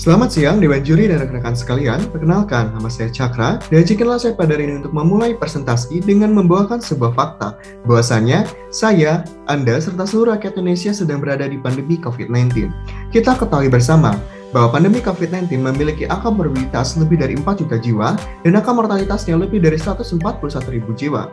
Selamat siang Dewan Juri dan rekan-rekan sekalian. Perkenalkan, nama saya Cakra, dan izinkanlah saya pada hari ini untuk memulai presentasi dengan membawakan sebuah fakta bahwasanya saya, Anda, serta seluruh rakyat Indonesia sedang berada di pandemi COVID-19. Kita ketahui bersama bahwa pandemi COVID-19 memiliki angka morbiditas lebih dari 4 juta jiwa dan angka mortalitasnya lebih dari 141.000 jiwa.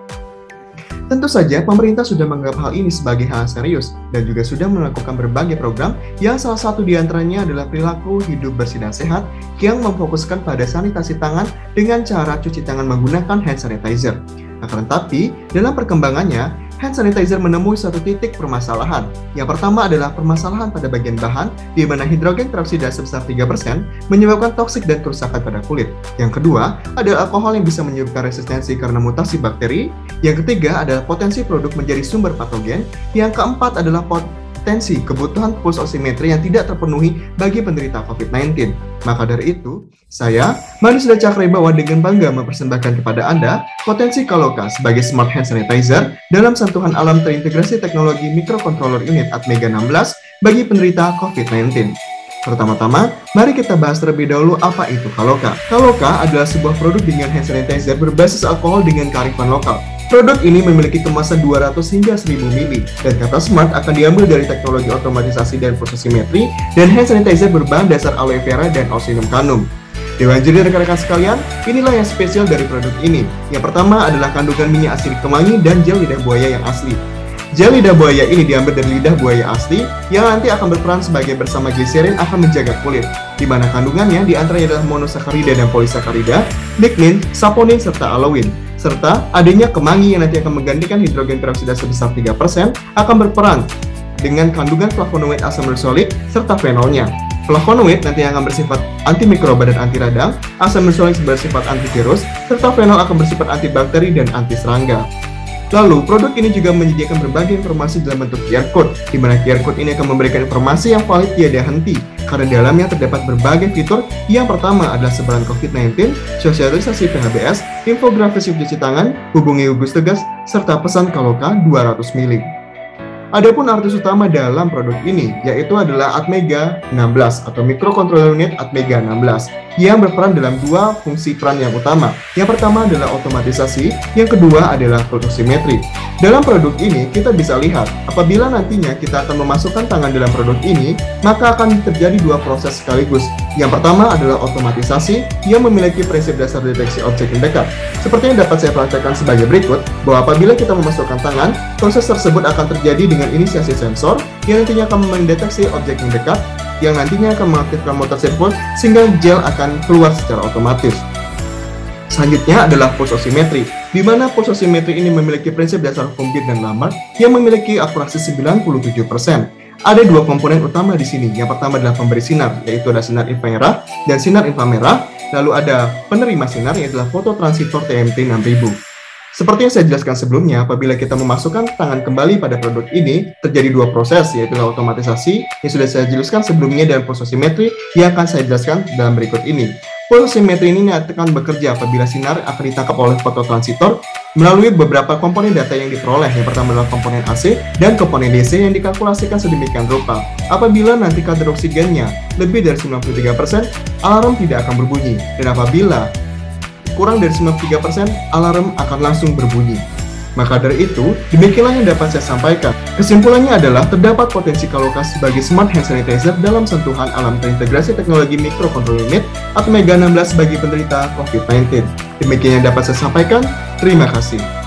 Tentu saja, pemerintah sudah menganggap hal ini sebagai hal serius dan juga sudah melakukan berbagai program yang salah satu diantaranya adalah perilaku hidup bersih dan sehat yang memfokuskan pada sanitasi tangan dengan cara cuci tangan menggunakan hand sanitizer. Akan tetapi, dalam perkembangannya, hand sanitizer menemui suatu titik permasalahan. Yang pertama adalah permasalahan pada bagian bahan, di mana hidrogen peroksida sebesar 3% menyebabkan toksik dan kerusakan pada kulit. Yang kedua, ada alkohol yang bisa menyebabkan resistensi karena mutasi bakteri. Yang ketiga adalah potensi produk menjadi sumber patogen. Yang keempat adalah potensi kebutuhan pulse oximetry yang tidak terpenuhi bagi penderita COVID-19. Maka dari itu, saya, Manusia Cakra Ibawan, dengan bangga mempersembahkan kepada Anda potensi Kaloka sebagai Smart Hand Sanitizer dalam sentuhan alam terintegrasi teknologi microcontroller unit Atmega 16 bagi penderita COVID-19. Pertama-tama, mari kita bahas terlebih dahulu apa itu Kaloka. Kaloka adalah sebuah produk dengan hand sanitizer berbasis alkohol dengan kearifan lokal. Produk ini memiliki kemasan 200 hingga 1000 ml, dan kata smart akan diambil dari teknologi otomatisasi dan proses-simetri dan hand sanitizer berbahan dasar aloe vera dan osinomcanum. Dewan Juri rekan-rekan sekalian, inilah yang spesial dari produk ini. Yang pertama adalah kandungan minyak asidik kemangi dan gel lidah buaya yang asli. Gel lidah buaya ini diambil dari lidah buaya asli yang nanti akan berperan sebagai bersama gliserin akan menjaga kulit, di mana kandungannya diantaranya adalah monosakarida dan polisakarida, lignin, saponin, serta aloin. Serta adanya kemangi yang nanti akan menggantikan hidrogen peroksida sebesar 3% akan berperan dengan kandungan flavonoid asam ursolik serta fenolnya. Flavonoid nanti akan bersifat antimikroba dan anti radang, asam ursolik bersifat antivirus, serta fenol akan bersifat antibakteri dan anti serangga. Lalu, produk ini juga menyediakan berbagai informasi dalam bentuk QR Code, di mana QR Code ini akan memberikan informasi yang valid tiada henti, karena di dalamnya terdapat berbagai fitur. Yang pertama adalah sebaran COVID-19, sosialisasi PHBS, infografis cuci tangan, hubungi gugus tugas, serta pesan Kaloka 200 ml. Adapun artis utama dalam produk ini, yaitu adalah Atmega 16 atau Microcontroller Unit Atmega 16, yang berperan dalam dua fungsi peran yang utama. Yang pertama adalah otomatisasi, yang kedua adalah protosimetri. Dalam produk ini, kita bisa lihat, apabila nantinya kita akan memasukkan tangan dalam produk ini, maka akan terjadi dua proses sekaligus. Yang pertama adalah otomatisasi, yang memiliki prinsip dasar deteksi objek yang dekat. Seperti yang dapat saya praktekkan sebagai berikut, bahwa apabila kita memasukkan tangan, proses tersebut akan terjadi dengan inisiasi sensor, yang nantinya akan mendeteksi objek yang dekat, yang nantinya akan mengaktifkan motor servo sehingga gel akan keluar secara otomatis. Selanjutnya adalah pulse oximetry, di mana pulse oximetry ini memiliki prinsip dasar Fugit dan Lamar yang memiliki akurasi 97%. Ada dua komponen utama di sini. Yang pertama adalah pemberi sinar, yaitu ada sinar inframerah dan sinar inframerah. Lalu ada penerima sinar, yaitu adalah fototransistor TMT 6000. Seperti yang saya jelaskan sebelumnya, apabila kita memasukkan tangan kembali pada produk ini, terjadi dua proses, yaitu otomatisasi yang sudah saya jelaskan sebelumnya dan pulse oximetry yang akan saya jelaskan dalam berikut ini. Pulse oximetry ini akan bekerja apabila sinar akan ditangkap oleh fototransistor melalui beberapa komponen data yang diperoleh. Yang pertama adalah komponen AC dan komponen DC yang dikalkulasikan sedemikian rupa. Apabila nanti kadar oksigennya lebih dari 93%, alarm tidak akan berbunyi. Dan apabila kurang dari 93%, alarm akan langsung berbunyi. Maka dari itu, demikianlah yang dapat saya sampaikan. Kesimpulannya adalah terdapat potensi Kaloka sebagai Smart Hand Sanitizer dalam sentuhan alam terintegrasi teknologi Microcontroller Unit Atmega 16 bagi penderita COVID-19. Demikian yang dapat saya sampaikan. Terima kasih.